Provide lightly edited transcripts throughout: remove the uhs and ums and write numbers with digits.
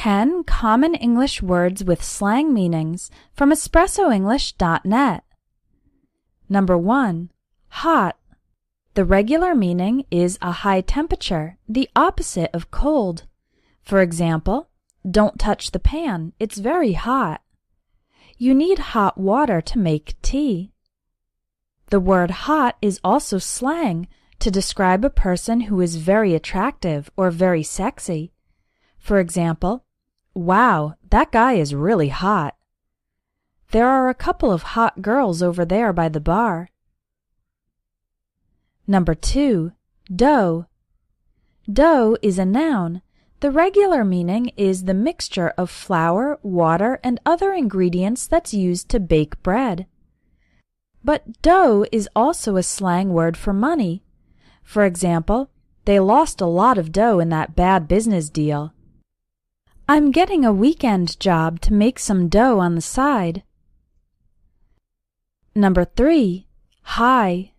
10 common English words with slang meanings from espressoenglish.net. Number 1. Hot. The regular meaning is a high temperature, the opposite of cold. For example, don't touch the pan, it's very hot. You need hot water to make tea. The word hot is also slang to describe a person who is very attractive or very sexy. For example, wow, that guy is really hot. There are a couple of hot girls over there by the bar. Number 2. Dough. Dough is a noun. The regular meaning is the mixture of flour, water, and other ingredients that's used to bake bread. But dough is also a slang word for money. For example, they lost a lot of dough in that bad business deal. I'm getting a weekend job to make some dough on the side. Number 3. High.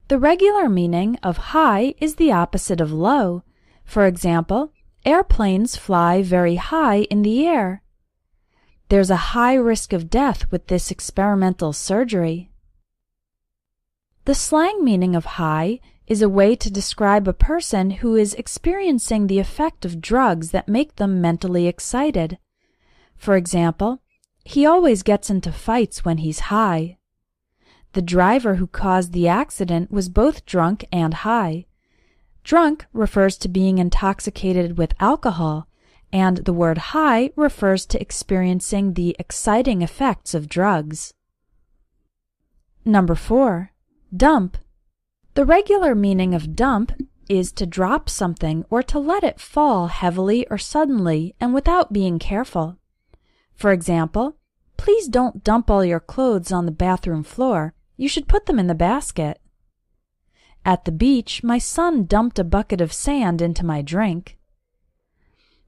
The regular meaning of high is the opposite of low. For example, airplanes fly very high in the air. There's a high risk of death with this experimental surgery. The slang meaning of high is a way to describe a person who is experiencing the effect of drugs that make them mentally excited. For example, he always gets into fights when he's high. The driver who caused the accident was both drunk and high. Drunk refers to being intoxicated with alcohol, and the word high refers to experiencing the exciting effects of drugs. Number 4. Dump. The regular meaning of dump is to drop something or to let it fall heavily or suddenly and without being careful. For example, please don't dump all your clothes on the bathroom floor. You should put them in the basket. At the beach, my son dumped a bucket of sand into my drink.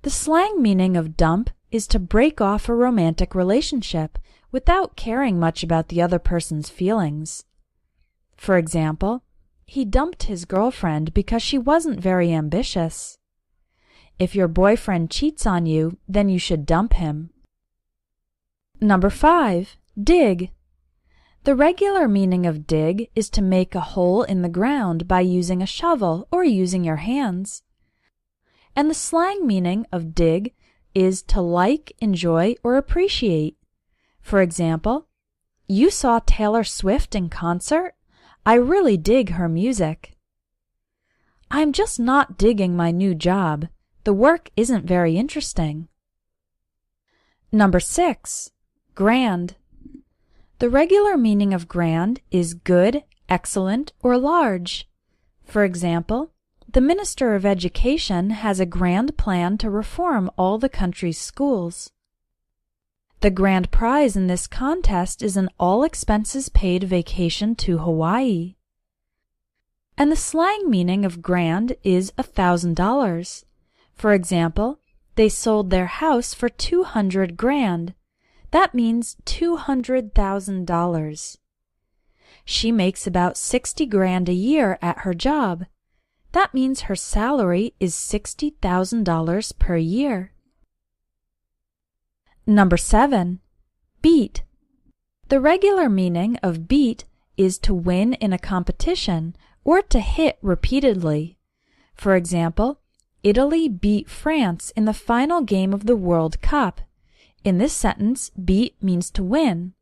The slang meaning of dump is to break off a romantic relationship without caring much about the other person's feelings. For example, he dumped his girlfriend because she wasn't very ambitious. If your boyfriend cheats on you, then you should dump him. Number 5. Dig. The regular meaning of dig is to make a hole in the ground by using a shovel or using your hands. And the slang meaning of dig is to like, enjoy, or appreciate. For example, you saw Taylor Swift in concert? I really dig her music. I'm just not digging my new job. The work isn't very interesting. Number 6. Grand. The regular meaning of grand is good, excellent, or large. For example, the Minister of Education has a grand plan to reform all the country's schools. The grand prize in this contest is an all-expenses-paid vacation to Hawaii. And the slang meaning of grand is $1,000. For example, they sold their house for $200,000. That means $200,000. She makes about $60,000 a year at her job. That means her salary is $60,000 per year. Number 7. Beat. The regular meaning of beat is to win in a competition or to hit repeatedly. For example, Italy beat France in the final game of the World Cup. In this sentence, beat means to win.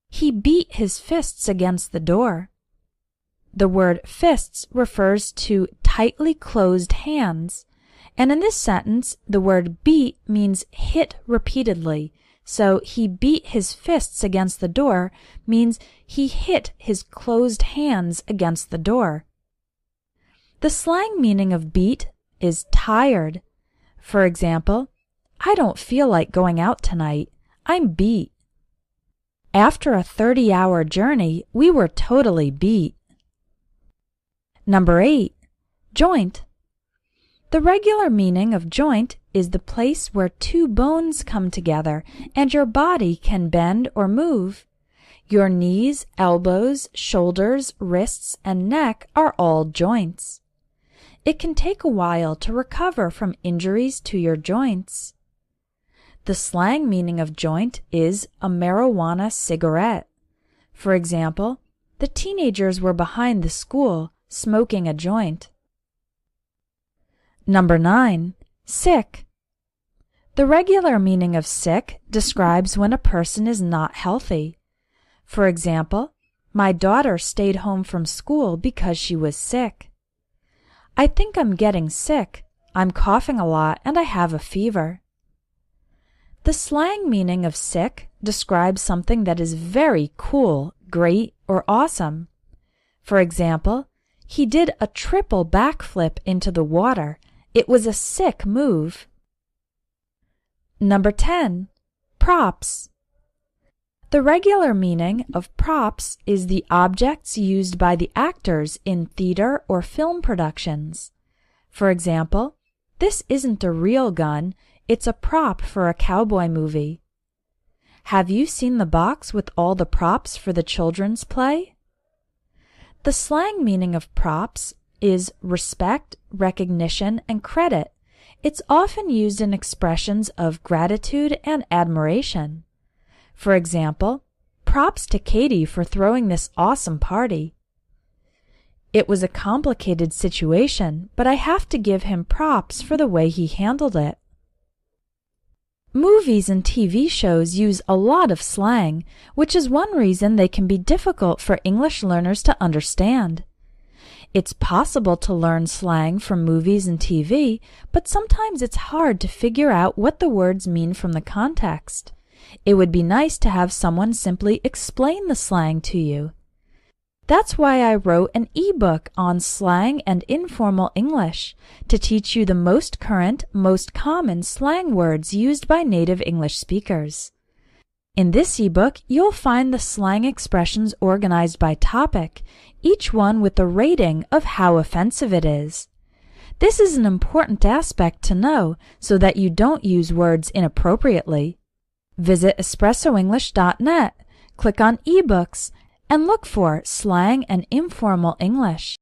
He beat his fists against the door. The word fists refers to tightly closed hands, and in this sentence, the word beat means hit repeatedly. So he beat his fists against the door means he hit his closed hands against the door. The slang meaning of beat is tired. For example, I don't feel like going out tonight. I'm beat. After a 30-hour journey, we were totally beat. Number 8. Joint. The regular meaning of joint is the place where two bones come together and your body can bend or move. Your knees, elbows, shoulders, wrists, and neck are all joints. it can take a while to recover from injuries to your joints. The slang meaning of joint is a marijuana cigarette. For example, the teenagers were behind the school smoking a joint. Number 9. Sick. The regular meaning of sick describes when a person is not healthy. For example, my daughter stayed home from school because she was sick. I think I'm getting sick. I'm coughing a lot and I have a fever. The slang meaning of sick describes something that is very cool, great, or awesome. For example, he did a triple backflip into the water. It was a sick move. Number 10. Props. The regular meaning of props is the objects used by the actors in theater or film productions. For example, this isn't a real gun, it's a prop for a cowboy movie. Have you seen the box with all the props for the children's play? The slang meaning of props is respect, recognition, and credit. It's often used in expressions of gratitude and admiration. For example, props to Katie for throwing this awesome party. It was a complicated situation, but I have to give him props for the way he handled it. Movies and TV shows use a lot of slang, which is one reason they can be difficult for English learners to understand. It's possible to learn slang from movies and TV, but sometimes it's hard to figure out what the words mean from the context. It would be nice to have someone simply explain the slang to you. That's why I wrote an ebook on slang and informal English, to teach you the most current, most common slang words used by native English speakers. In this ebook, you'll find the slang expressions organized by topic, each one with a rating of how offensive it is. This is an important aspect to know so that you don't use words inappropriately. Visit espressoenglish.net, click on eBooks, and look for Slang and Informal English.